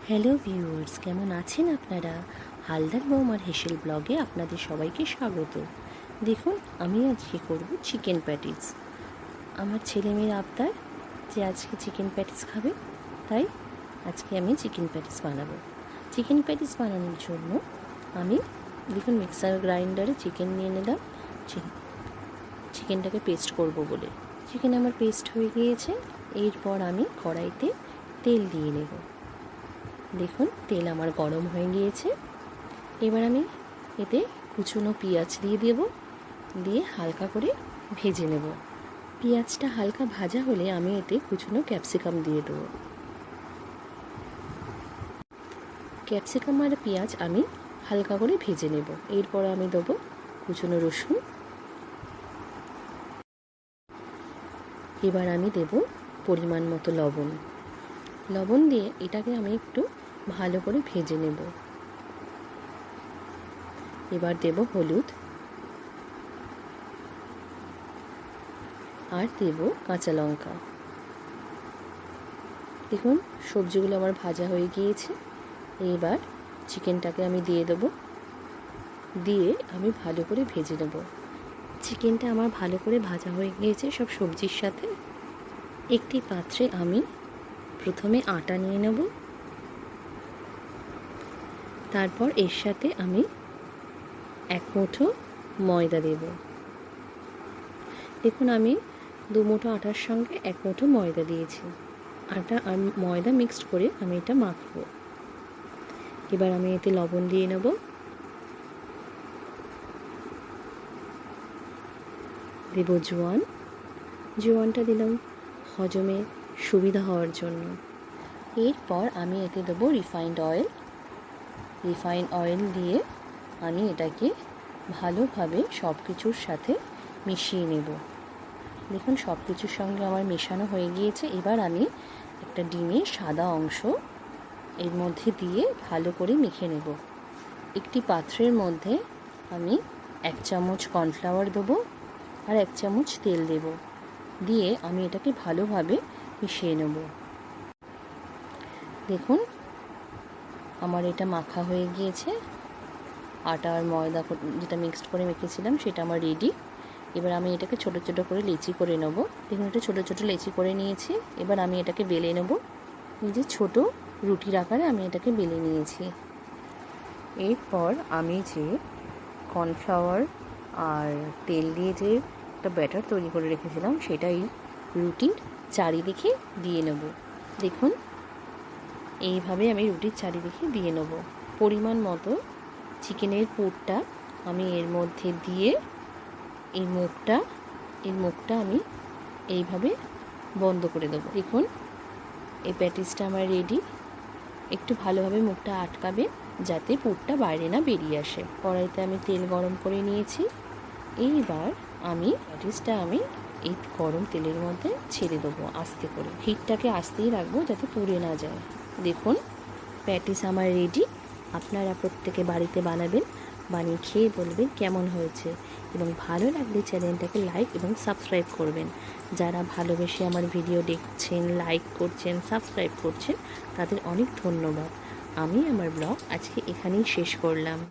Hello viewers, কেমন আছেন আপনারা? হালদার বৌমার হেসেল ব্লগে আপনাদের সবাইকে স্বাগত। দেখুন, আমি আজকে করব চিকেন প্যাটিস। আমার ছেলেমেয়ের আবদার যে আজকে চিকেন প্যাটিস খাবে, তাই আজকে আমি চিকেন প্যাটিস বানাবো। চিকেন প্যাটিস বানানোর জন্য আমি দেখুন মিক্সার গ্রাইন্ডারে চিকেন নিয়ে নিলাম চিকেনটাকে পেস্ট করব বলে। চিকেন আমার পেস্ট হয়ে গিয়েছে। এরপর আমি কড়াইতে তেল দিয়ে নেব। দেখুন তেল আমার গরম হয়ে গিয়েছে। এবার আমি এতে কুচনো পেঁয়াজ দিয়ে দেব, দিয়ে হালকা করে ভেজে নেব। পেঁয়াজটা হালকা ভাজা হলে আমি এতে কুচনো ক্যাপসিকাম দিয়ে দেবো। ক্যাপসিকাম আর পেঁয়াজ আমি হালকা করে ভেজে নেব। এরপর আমি দেবো কুচনো রসুন। এবার আমি দেব পরিমাণ মতো লবণ দিয়ে এটাকে আমি একটু ভালো করে ভেজে নেব। এবার দেব হলুদ আর দেব কাঁচা লঙ্কা। দেখুন সবজিগুলো আমার ভাজা হয়ে গিয়েছে। এবার চিকেনটাকে আমি দিয়ে দেব, দিয়ে আমি ভালো করে ভেজে নেব। চিকেনটা আমার ভালো করে ভাজা হয়ে গিয়েছে সব সবজির সাথে। একটি পাত্রে আমি প্রথমে আটা নিয়ে নেব, তারপর এর সাথে আমি এক মুঠো ময়দা দেব। দেখুন আমি 2 মুঠো আটার সঙ্গে 1 মুঠো ময়দা দিয়েছি। আটা আর ময়দা মিক্সড করে আমি এটা মাখবো। এবার আমি এতে লবণ দিয়ে নেব, দেব জোয়ানটা দিলাম হজমে সুবিধা হওয়ার জন্য। এরপর আমি এতে দেবো রিফাইন্ড অয়েল দিয়ে আমি এটাকে ভালোভাবে সব কিছুর সাথে মিশিয়ে নেব। দেখুন সব কিছুর সঙ্গে আমার মেশানো হয়ে গিয়েছে। এবার আমি একটা ডিমের সাদা অংশ এর মধ্যে দিয়ে ভালো করে মেখে নেব। একটি পাত্রের মধ্যে আমি 1 চামচ কর্নফ্লাওয়ার দেবো আর 1 চামচ তেল দেব, দিয়ে আমি এটাকে ভালোভাবে মিশিয়ে নেব। দেখুন আমার এটা মাখা হয়ে গিয়েছে। আটা আর ময়দা যেটা মিক্সড করে মেখেছিলাম সেটা আমার রেডি। এবার আমি এটাকে ছোট ছোট করে লেচি করে নেব। দেখুন এটা ছোট ছোট লেচি করে নিয়েছি। এবার আমি এটাকে বেলে নেব। এই যে ছোট রুটির আকারে আমি এটাকে বেলে নিয়েছি। এরপর আমি যে কর্নফ্লাওয়ার আর তেল দিয়ে যে একটা ব্যাটার তৈরি করে রেখেছিলাম সেটাই রুটির চারিদিকে দিয়ে নেব। দেখুন এইভাবে আমি রুটির চারিদিকে দিয়ে নেব। পরিমাণ মতো চিকেনের পুরটা আমি এর মধ্যে দিয়ে এই মুখটা আমি এইভাবে বন্ধ করে দেবো। দেখুন এই প্যাটিসটা আমার রেডি। একটু ভালোভাবে মুখটা আটকাবে যাতে পুরটা বাইরে না বেরিয়ে আসে। কড়াইতে আমি তেল গরম করে নিয়েছি। এইবার আমি প্যাটিসটা আমি এই গরম তেলের মধ্যে ছেড়ে দেবো আস্তে করে। হিটটাকে আস্তেই রাখবো যাতে পুড়ে না যায়। দেখুন প্যাটিস আমার রেডি। আপনারা প্রত্যেকে বাড়িতে বানাবেন, বানিয়ে খেয়ে বলবেন কেমন হয়েছে, এবং ভালো লাগলে চ্যানেলটাকে লাইক এবং সাবস্ক্রাইব করবেন। যারা ভালোবেসে আমার ভিডিও দেখছেন, লাইক করছেন, সাবস্ক্রাইব করছেন, তাদের অনেক ধন্যবাদ। আমি আমার ব্লগ আজকে এখানেই শেষ করলাম।